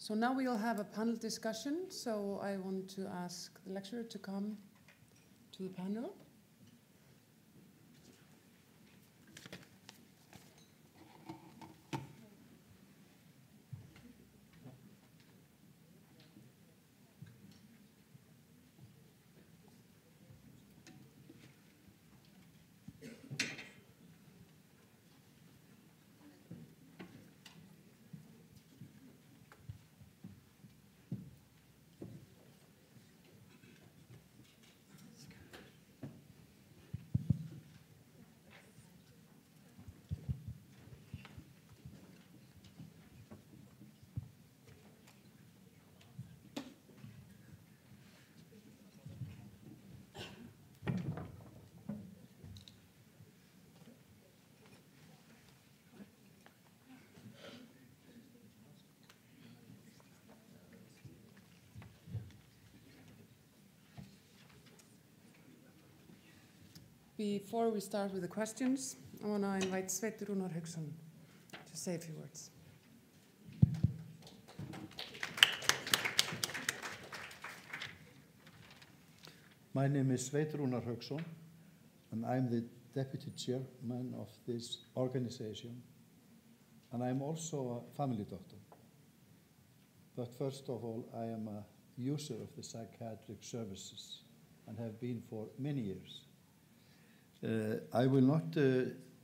So now we'll have a panel discussion. So I want to ask the lecturer to come to the panel. Before we start with the questions, I want to invite Hrannar Jónsson to say a few words. My name is Hrannar Jónsson, and I'm the deputy chairman of this organization, and I'm also a family doctor. But first of all, I am a user of the psychiatric services and have been for many years. I will not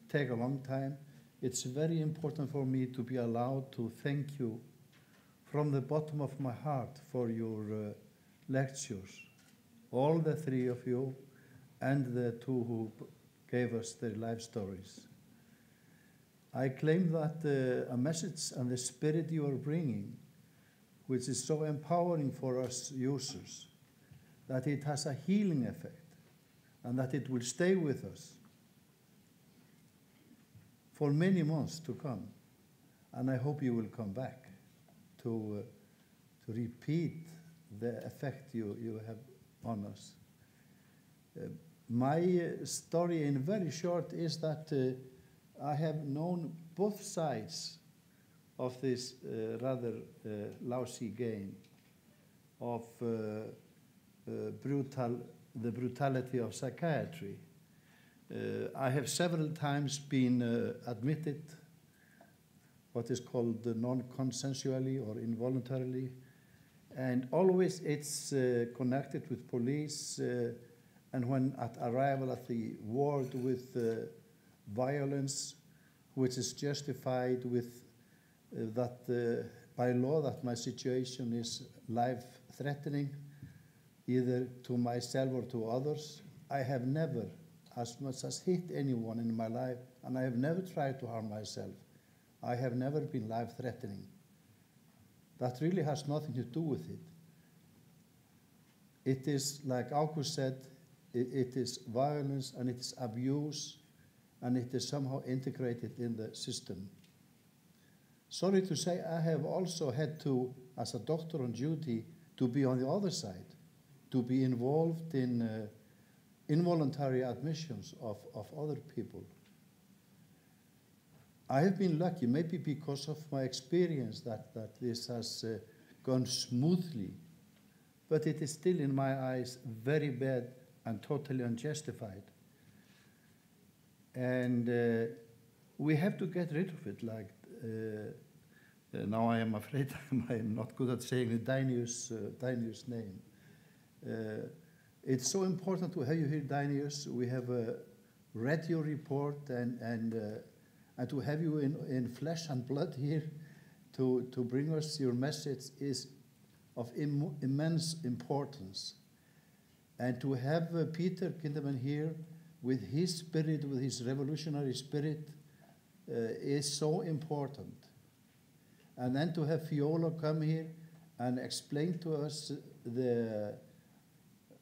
take a long time. It's very important for me to be allowed to thank you from the bottom of my heart for your lectures, all the three of you and the two who gave us their life stories. I claim that a message and the spirit you are bringing, which is so empowering for us users, that it has a healing effect, and that it will stay with us for many months to come. And I hope you will come back to repeat the effect you have on us. My story in very short is that I have known both sides of this rather lousy game of the brutality of psychiatry. I have several times been admitted what is called non-consensually or involuntarily, and always it's connected with police, and when at arrival at the ward with violence, which is justified with that by law that my situation is life-threatening, either to myself or to others. I have never as much as hit anyone in my life, and I have never tried to harm myself. I have never been life-threatening. That really has nothing to do with it. It is, like Ágúst said, it is violence and it is abuse, and it is somehow integrated in the system. Sorry to say, I have also had to, as a doctor on duty, to be on the other side, to be involved in involuntary admissions of other people. I have been lucky, maybe because of my experience, that this has gone smoothly, but it is still, in my eyes, very bad and totally unjustified. And we have to get rid of it. Like now I am afraid I am not good at saying the Dainius name. It's so important to have you here, Dainius. We have read your report and to have you in flesh and blood here to bring us your message is of immense importance. And to have Peter Kinderman here with his spirit, with his revolutionary spirit, is so important. And then to have Fiona come here and explain to us the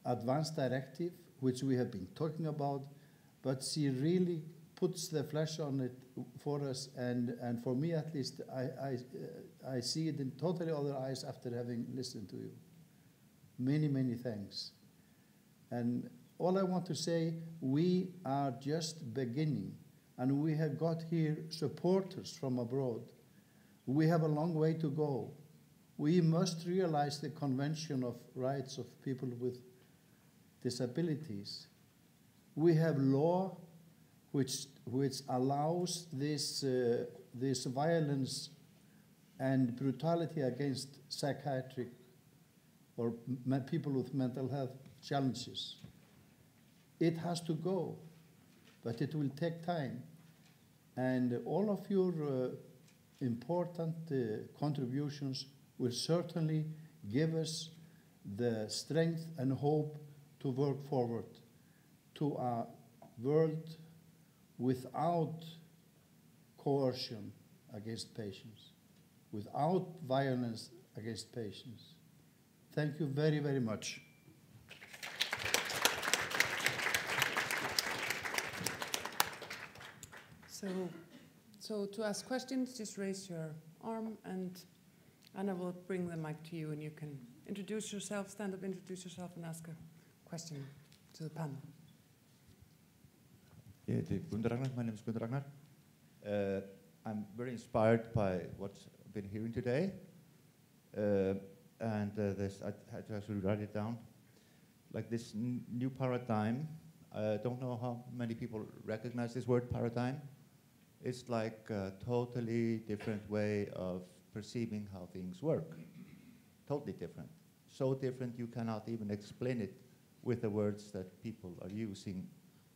advanced directive, which we have been talking about, but she really puts the flesh on it for us, and for me at least, I see it in totally other eyes after having listened to you. Many, many thanks. And all I want to say, we are just beginning, and we have got here supporters from abroad. We have a long way to go, we must realize the Convention of Rights of People with Disabilities. We have law which allows this violence and brutality against psychiatric or people with mental health challenges. It has to go, but it will take time. And all of your important contributions will certainly give us the strength and hope to work forward to a world without coercion against patients, without violence against patients. Thank you very, very much. So to ask questions, just raise your arm and Anna will bring the mic to you and you can introduce yourself, stand up, introduce yourself and ask a question to the panel. My name is Ragnar. I'm very inspired by what's been hearing today. And this, I had to actually write it down. Like this new paradigm, I don't know how many people recognize this word paradigm. It's like a totally different way of perceiving how things work. Totally different. So different you cannot even explain it with the words that people are using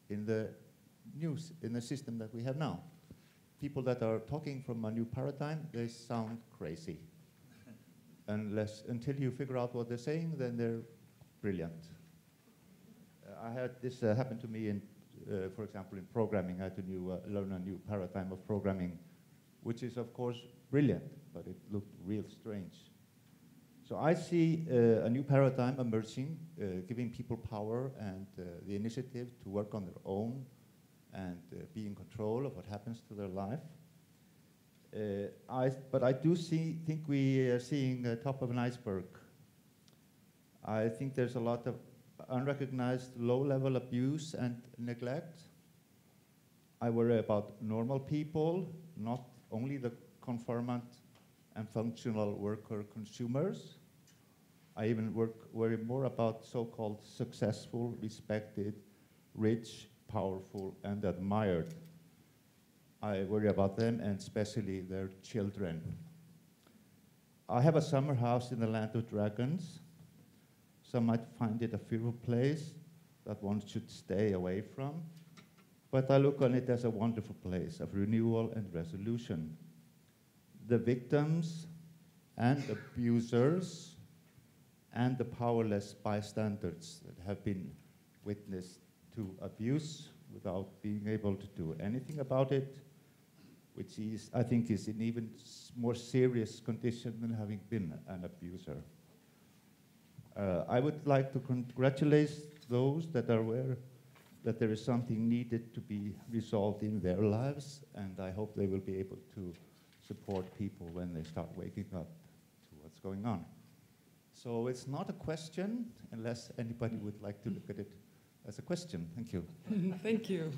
in the system that we have now. People that are talking from a new paradigm, they sound crazy. Until you figure out what they're saying, then they're brilliant. I had this happen to me in, for example, in programming. I had to learn a new paradigm of programming, which is, of course, brilliant, but it looked real strange. So I see a new paradigm emerging, giving people power and the initiative to work on their own and be in control of what happens to their life. But I do think we are seeing the top of an iceberg. I think there's a lot of unrecognized low-level abuse and neglect. I worry about normal people, not only the conformant and functional worker consumers. I even worry more about so-called successful, respected, rich, powerful, and admired. I worry about them and especially their children. I have a summer house in the land of dragons. Some might find it a fearful place that one should stay away from, but I look on it as a wonderful place of renewal and resolution. The victims and abusers and the powerless bystanders that have been witness to abuse without being able to do anything about it, which is, I think, is in even more serious condition than having been an abuser. I would like to congratulate those that are aware that there is something needed to be resolved in their lives, and I hope they will be able to support people when they start waking up to what's going on. So it's not a question, unless anybody would like to look at it as a question. Thank you. Thank you.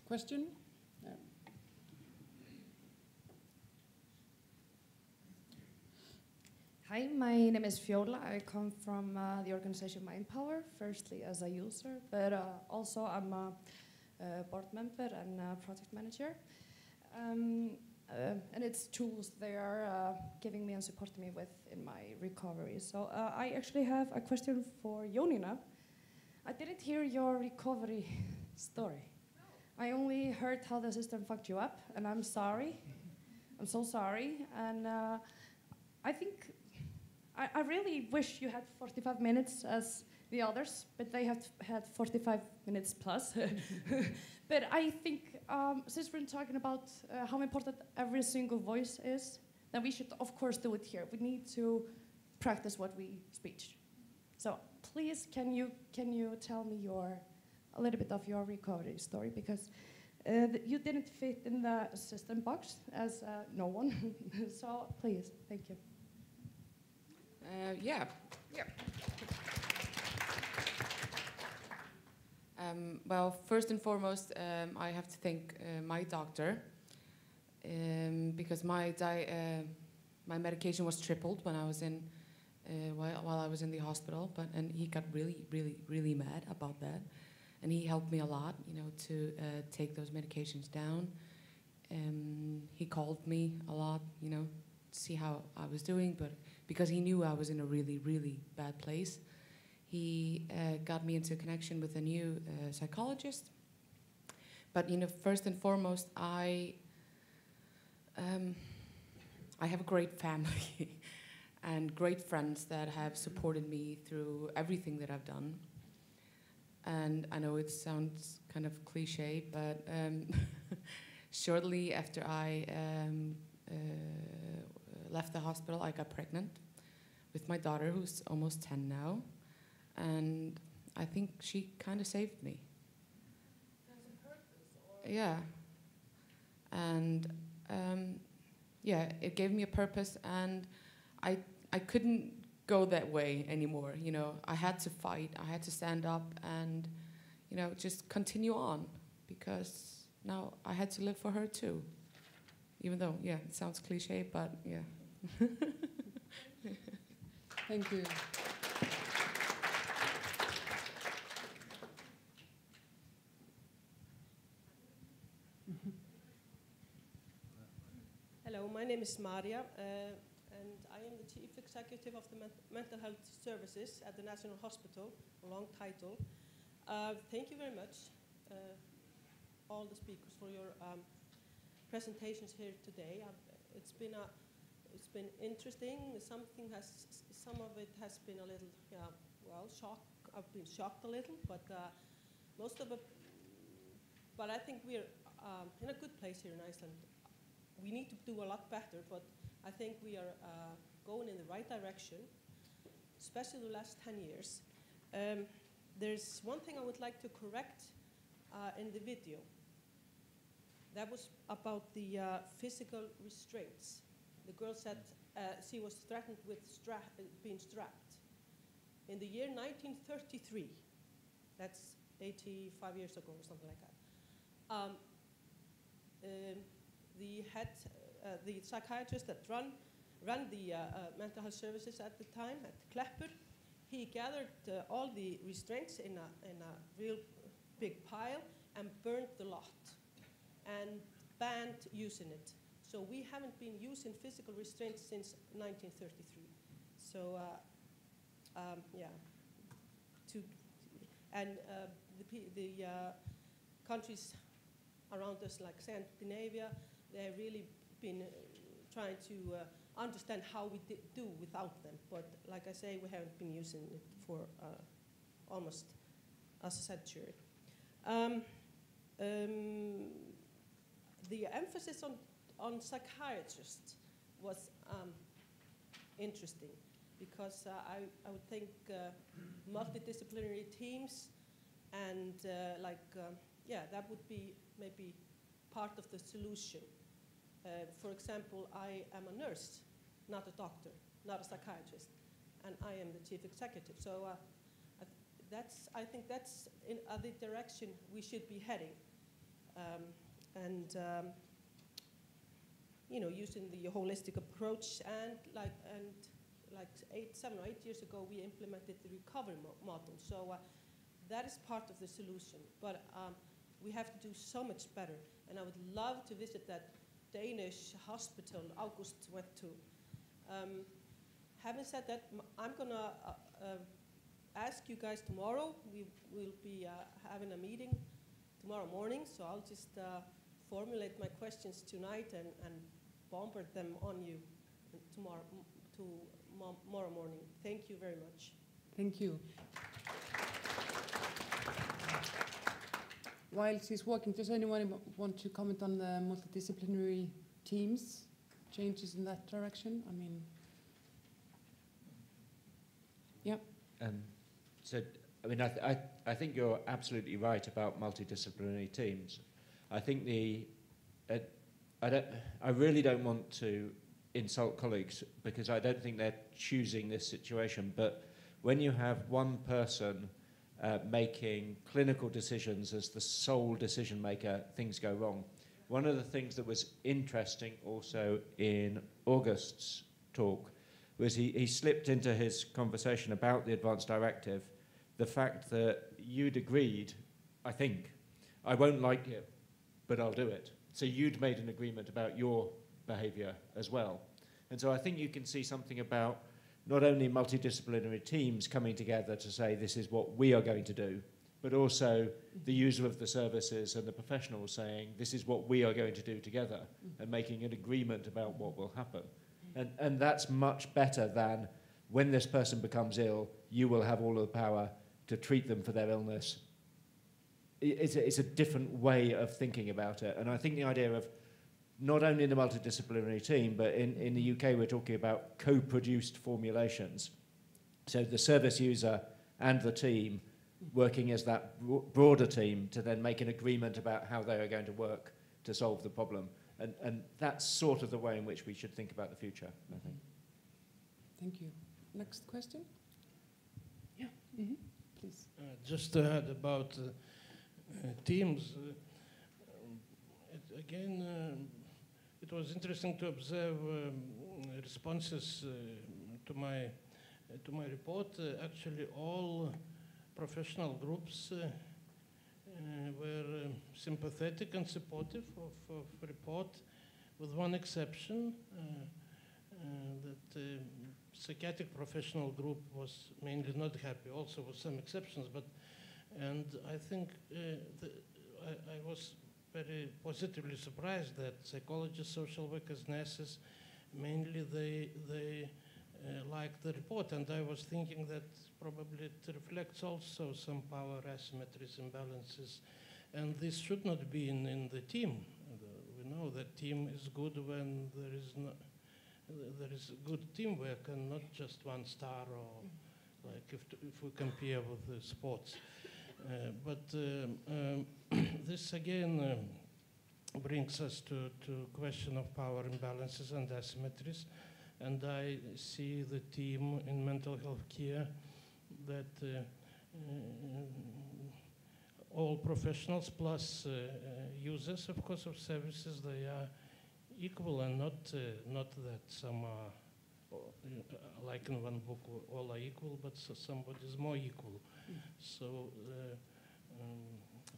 Question? Yeah. Hi, my name is Fiona. I come from the organization Mindpower, firstly as a user, but also I'm a board member and a project manager. And it's tools they are giving me and supporting me with in my recovery. So I actually have a question for Jónína. I didn't hear your recovery story. I only heard how the system fucked you up, and I'm sorry. I'm so sorry. And I think, I really wish you had 45 minutes as the others, but they have had 45 minutes plus. But I think, since we're talking about how important every single voice is, then we should, of course, do it here. We need to practice what we speak. So please, can you tell me a little bit of your recovery story? Because you didn't fit in the system box as no one. So please, thank you. Yeah. Well, first and foremost, I have to thank my doctor. because my medication was tripled when I was in while I was in the hospital. And he got really mad about that, and he helped me a lot, to take those medications down. He called me a lot, to see how I was doing, but because he knew I was in a really bad place, he got me into connection with a new psychologist. But first and foremost, I have a great family and great friends that have supported me through everything that I've done. And I know it sounds kind of cliche, but shortly after I left the hospital, I got pregnant with my daughter, who's almost 10 now. And I think she kind of saved me. Yeah. And it gave me a purpose, and I couldn't go that way anymore. I had to fight, I had to stand up and, just continue on, because now I had to live for her too. Even though, it sounds cliche, but yeah. Thank you. Hello, my name is Maria, and I am the Chief Executive of the Mental Health Services at the National Hospital, a long title. Thank you very much, all the speakers, for your presentations here today. It's been interesting. Some of it has been a little, shock. I've been shocked a little, but most of it. But I think we're in a good place here in Iceland. We need to do a lot better, but I think we are going in the right direction, especially the last 10 years. There's one thing I would like to correct in the video. That was about the physical restraints. The girl said she was threatened with being strapped. In the year 1933, that's 85 years ago or something like that, the psychiatrist that ran the mental health services at the time at Kleppur, he gathered all the restraints in a real big pile and burned the lot and banned using it. So we haven't been using physical restraints since 1933. So the countries around us, like Scandinavia, they've really been trying to understand how we do without them. But like I say, we haven't been using it for almost a century. The emphasis on psychiatrists was interesting, because I would think multidisciplinary teams and that would be maybe part of the solution. For example, I am a nurse, not a doctor, not a psychiatrist, and I am the chief executive. So I think that's in the direction we should be heading, using the holistic approach. And like 7 or 8 years ago, we implemented the recovery model. So that is part of the solution, but we have to do so much better. And I would love to visit that Danish hospital Ágúst went to. Having said that, I'm gonna ask you guys tomorrow. We will be having a meeting tomorrow morning, so I'll just formulate my questions tonight and bombard them on you tomorrow morning. Thank you very much. Thank you. While she's walking, does anyone want to comment on the multidisciplinary teams, changes in that direction? I mean, yeah. I think you're absolutely right about multidisciplinary teams. I think I really don't want to insult colleagues, because I don't think they're choosing this situation. But when you have one person making clinical decisions as the sole decision maker, things go wrong. One of the things that was interesting also in August's talk was he slipped into his conversation about the Advanced Directive the fact that you'd agreed, I think, I won't like it, but I'll do it. So you'd made an agreement about your behaviour as well. And so I think you can see something about not only multidisciplinary teams coming together to say this is what we are going to do, but also the user of the services and the professionals saying this is what we are going to do together and making an agreement about what will happen. And that's much better than when this person becomes ill, you will have all of the power to treat them for their illness. It's a different way of thinking about it. And I think the idea of not only in the multidisciplinary team, but in the UK we're talking about co-produced formulations. So the service user and the team working as that broader team to then make an agreement about how they are going to work to solve the problem. And that's sort of the way in which we should think about the future, I think. Thank you. Next question? Yeah, please. Just to add about teams, it was interesting to observe responses to my report. Actually, all professional groups were sympathetic and supportive of the report, with one exception, that the psychiatric professional group was mainly not happy, also with some exceptions, and I think I was very positively surprised that psychologists, social workers, nurses, mainly they liked the report, and I was thinking that probably it reflects also some power asymmetries, imbalances, and this should not be in the team. We know that team is good when there is good teamwork and not just one star, or like if we compare with the sports. But this again brings us to question of power imbalances and asymmetries. And I see the team in mental health care that all professionals plus users, of course, of services, they are equal, and not that some are, like in one book, all are equal, but somebody is more equal. So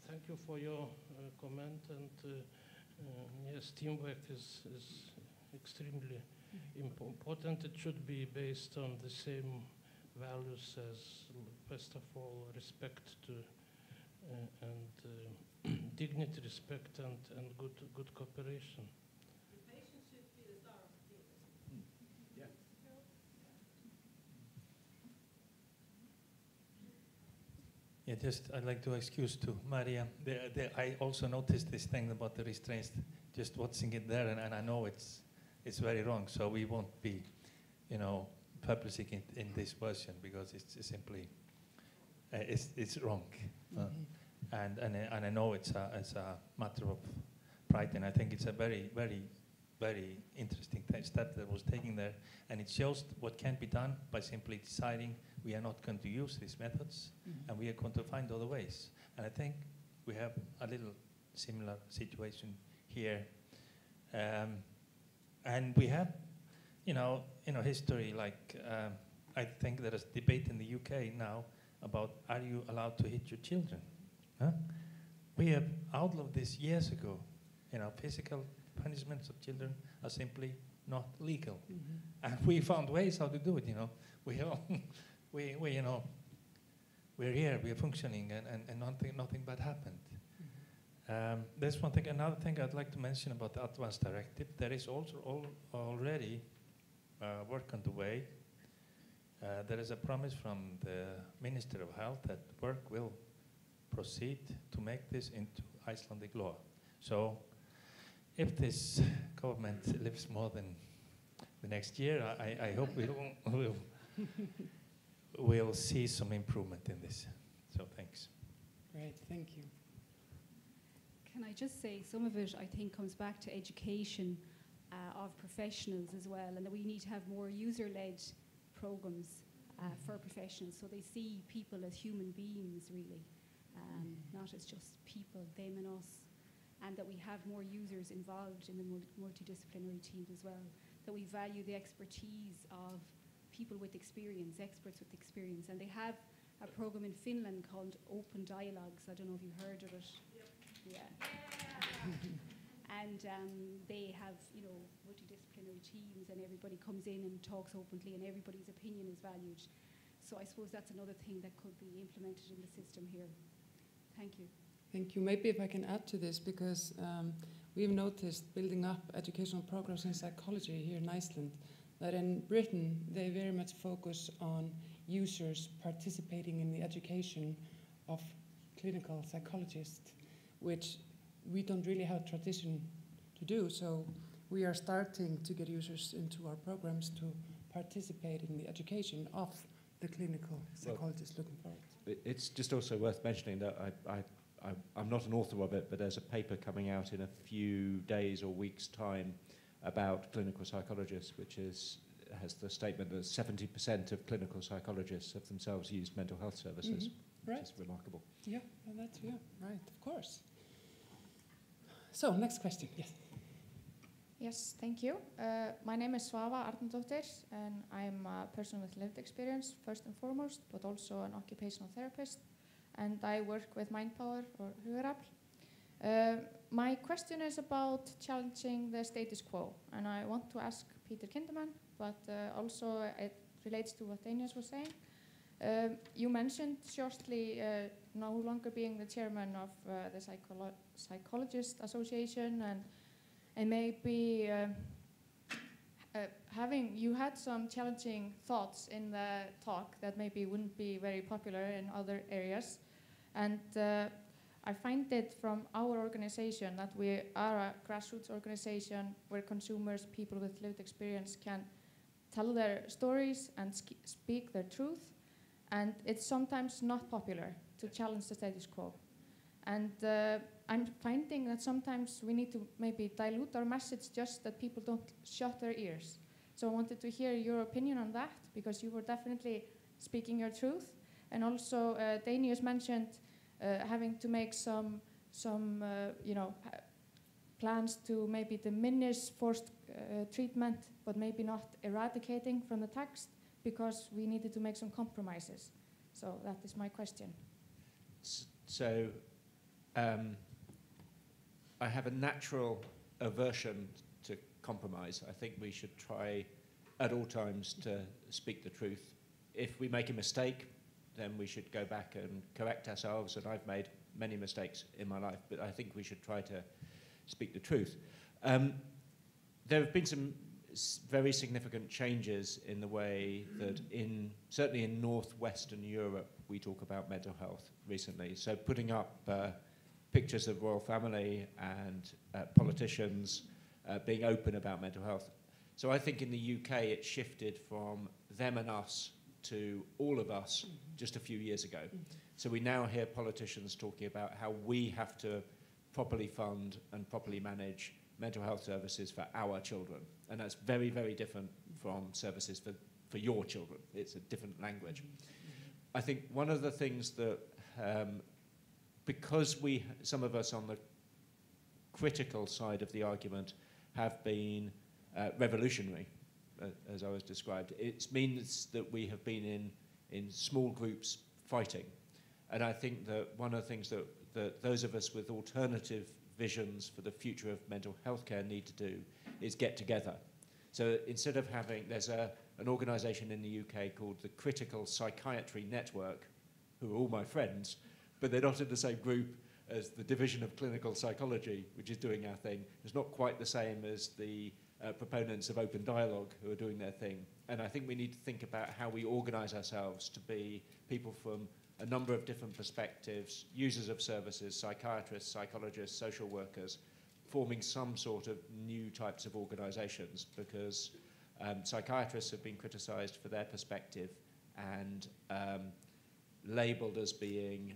thank you for your comment, and yes, teamwork is extremely important. It should be based on the same values as, first of all, respect to and dignity, respect, and good cooperation. The patient should be the star of the team. Yeah. Yeah, just I'd like to excuse to Maria. I also noticed this thing about the restraints. Just watching it there, and I know it's very wrong. So we won't be, publishing it in this version because it's simply it's wrong. And I know it's a matter of pride, and I think it's a very, very, very interesting step that was taken there, and it shows what can be done by simply deciding we are not going to use these methods, and we are going to find other ways. And I think we have a little similar situation here, and we have, history. Like I think there is debate in the UK now about are you allowed to hit your children? Huh? We have outlawed this years ago. Physical punishments of children are simply not legal, and we found ways how to do it. We're here, we're functioning, and nothing bad happened. There's one thing. Another thing I'd like to mention about the Advanced Directive. There is also already work on the way. There is a promise from the Minister of Health that work will proceed to make this into Icelandic law. So if this government lives more than the next year, I hope we'll see some improvement in this. So thanks. Great, thank you. Can I just say, some of it I think comes back to education of professionals as well, and that we need to have more user-led programs for professionals, so they see people as human beings, really, not as just people, them and us. and that we have more users involved in the multidisciplinary teams as well, that we value the expertise of people with experience, experts with experience. And they have a program in Finland called Open Dialogues. I don't know if you've heard of it. Yep. Yeah. And they have, you know, multidisciplinary teams, and everybody comes in and talks openly, and everybody's opinion is valued. So I suppose that's another thing that could be implemented in the system here. Thank you. Thank you. Maybe if I can add to this, because we've noticed building up educational programs in psychology here in Iceland, that in Britain they very much focus on users participating in the education of clinical psychologists, which we don't really have a tradition to do. So we are starting to get users into our programs to participate in the education of the clinical psychologists looking forward. It's just also worth mentioning that I'm not an author of it, but there's a paper coming out in a few days or weeks' time about clinical psychologists, which has the statement that 70% of clinical psychologists have themselves used mental health services, which is remarkable. Yeah, well, that's, yeah, right, of course. So, next question, yes. Yes, thank you. My name is Svava Arnardóttir, and I'm a person with lived experience, first and foremost, but also an occupational therapist, and I work with Mindpower or Hugarafl. My question is about challenging the status quo, and I want to ask Peter Kinderman, but also it relates to what Dainius was saying. You mentioned shortly no longer being the chairman of the Psychologist Association, and maybe you had some challenging thoughts in the talk that maybe wouldn't be very popular in other areas. And I find it from our organization that we are a grassroots organization where consumers, people with lived experience, can tell their stories and speak their truth. And it's sometimes not popular to challenge the status quo. And I'm finding that sometimes we need to maybe dilute our message just that people don't shut their ears. So I wanted to hear your opinion on that, because you were definitely speaking your truth. And also Dainius mentioned having to make some plans to maybe diminish forced treatment, but maybe not eradicating from the text, because we needed to make some compromises. So that is my question. So I have a natural aversion to compromise. I think we should try at all times to speak the truth. If we make a mistake, then we should go back and correct ourselves, and I've made many mistakes in my life, but I think we should try to speak the truth. There have been some very significant changes in the way that certainly in northwestern Europe we talk about mental health recently. So putting up pictures of royal family and politicians being open about mental health. So I think in the UK it shifted from them and us to all of us just a few years ago. So we now hear politicians talking about how we have to properly fund and properly manage mental health services for our children. And that's very, very different from services for your children. It's a different language. I think one of the things that, because some of us on the critical side of the argument have been revolutionary, as I was described, it means that we have been in small groups fighting. And I think that one of the things that those of us with alternative visions for the future of mental health care need to do is get together. So instead of there's an organisation in the UK called the Critical Psychiatry Network, who are all my friends, but they're not in the same group as the Division of Clinical Psychology, which is doing our thing. It's not quite the same as the proponents of open dialogue who are doing their thing. And I think we need to think about how we organise ourselves to be people from a number of different perspectives, users of services, psychiatrists, psychologists, social workers, forming some sort of new types of organisations, because psychiatrists have been criticised for their perspective and labelled as being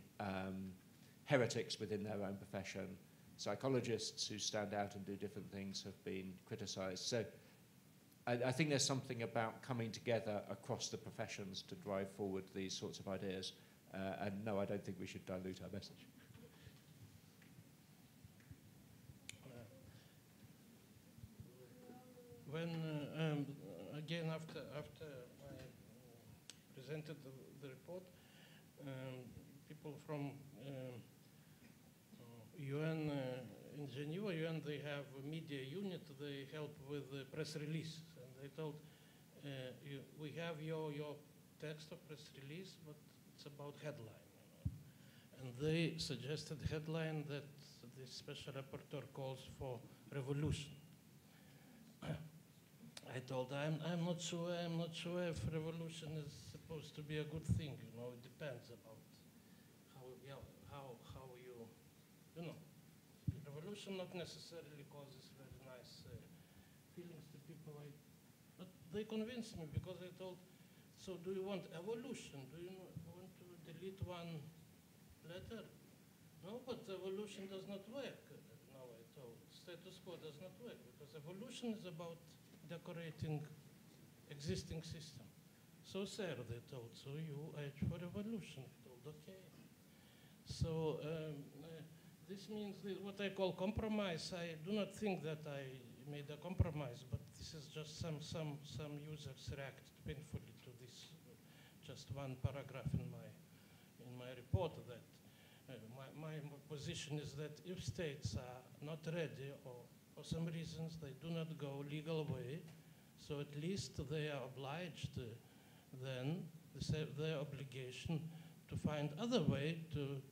heretics within their own profession. Psychologists who stand out and do different things have been criticised. So I think there's something about coming together across the professions to drive forward these sorts of ideas. And no, I don't think we should dilute our message. after I presented the report, people from UN in Geneva, UN, they have a media unit. They help with the press release, and they told, we have your text of press release, but it's about headline. And they suggested headline that the special rapporteur calls for revolution. I told I'm not sure if revolution is supposed to be a good thing. You know, it depends about how you know. Revolution not necessarily causes very nice feelings to people. But they convinced me because I told, so do you want evolution? Do you want to delete one letter? No, but evolution does not work. No, I told, status quo does not work because evolution is about decorating existing system. So sir, they told, so you urge for revolution. I told, okay. So this means what I call compromise. I do not think that I made a compromise, but this is just some users reacted painfully to this just one paragraph in my report that my position is that if states are not ready or for some reasons they do not go legal way, so at least they are obliged then their obligation to find other way to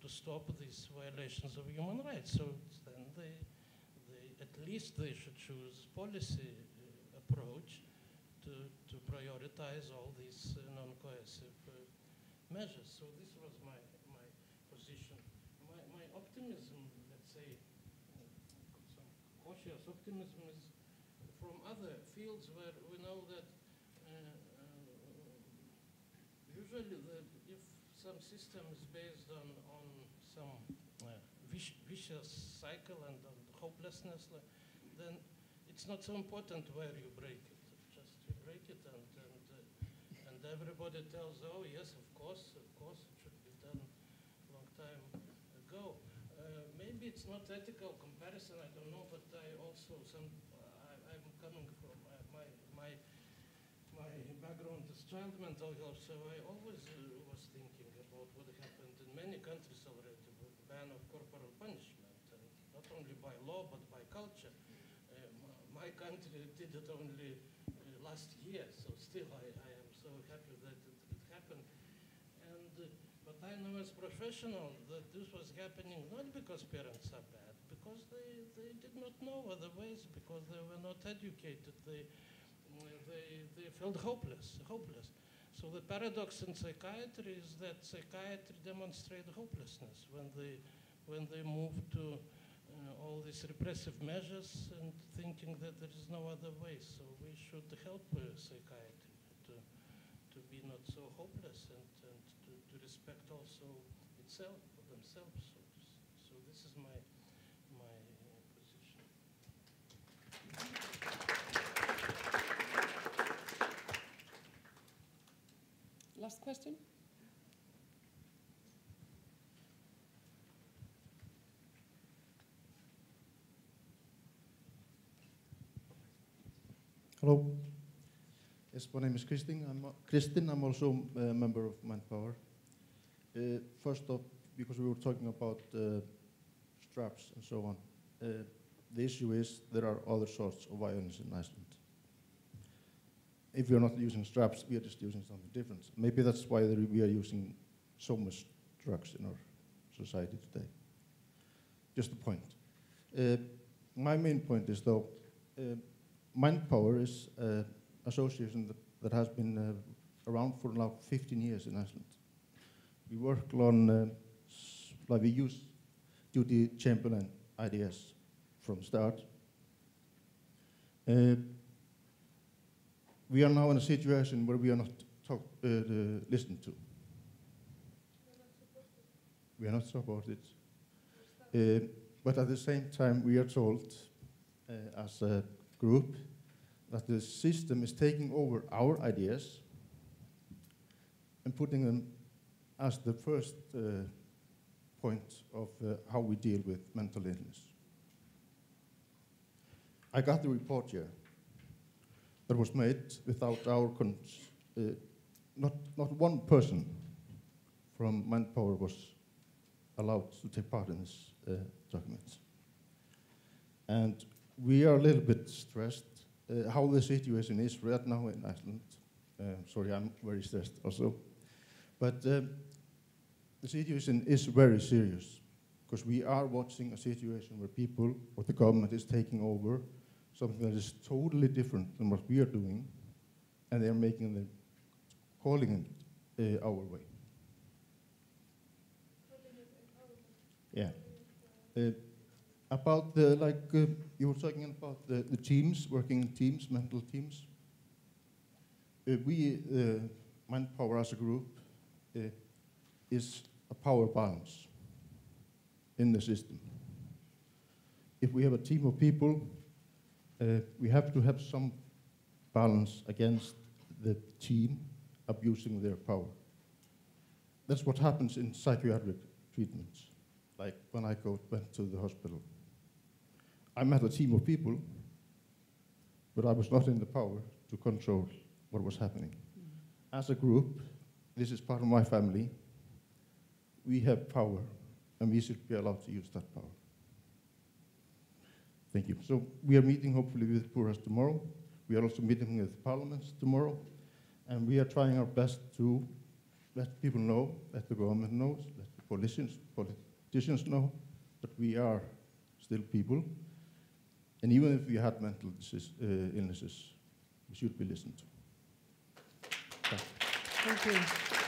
stop these violations of human rights. So then they at least they should choose policy approach to prioritize all these non-coercive measures. So this was my position. My optimism, let's say, some cautious optimism is from other fields where we know that usually if some system is based on some vicious cycle and on hopelessness, then it's not so important where you break it. Just you break it and everybody tells, oh yes, of course, it should be done a long time ago. Maybe it's not ethical comparison, I don't know, but I also, I'm coming from my background is child mental health, so I always was thinking about what happened in many countries already with the ban of corporal punishment, and not only by law, but by culture. My country did it only last year, so still I am so happy that it happened. But I know as professional that this was happening not because parents are bad, because they did not know other ways, because they were not educated. They felt hopeless. So the paradox in psychiatry is that psychiatry demonstrates hopelessness when they move to all these repressive measures and thinking that there is no other way. So we should help psychiatry to be not so hopeless and to respect also itself, themselves. So this is my position. Last question? Hello. Yes, my name is Kristin. I'm also a member of Manpower. First off, because we were talking about straps and so on, the issue is there are other sorts of violence in Iceland. If we are not using straps, we are just using something different. Maybe that's why we are using so much drugs in our society today. Just a point. My main point is, though, Manpower is an association that has been around for now 15 years in Iceland. We work on, we use duty Chamberlain ideas from the start. We are now in a situation where we are not listened to. We are not supported. But at the same time, we are told as a group that the system is taking over our ideas and putting them as the first point of how we deal with mental illness. I got the report here. that was made without our not one person from Manpower was allowed to take part in this document. And we are a little bit stressed how the situation is right now in Iceland. Sorry, I'm very stressed also. But the situation is very serious, because we are watching a situation where people or the government is taking over something that is totally different than what we are doing, and they are calling it our way. Yeah. About the, you were talking about the teams, working in teams, mental teams. We, Manpower as a group, is a power balance in the system. If we have a team of people, we have to have some balance against the team abusing their power. That's what happens in psychiatric treatments. Like when I went to the hospital, I met a team of people, but I was not in the power to control what was happening. As a group, this is part of my family, we have power, and we should be allowed to use that power. Thank you. So we are meeting hopefully with Puras tomorrow. We are also meeting with parliaments tomorrow, and we are trying our best to let people know, let the government knows, let the politicians know that we are still people, and even if we had mental illnesses, we should be listened to. Thank you.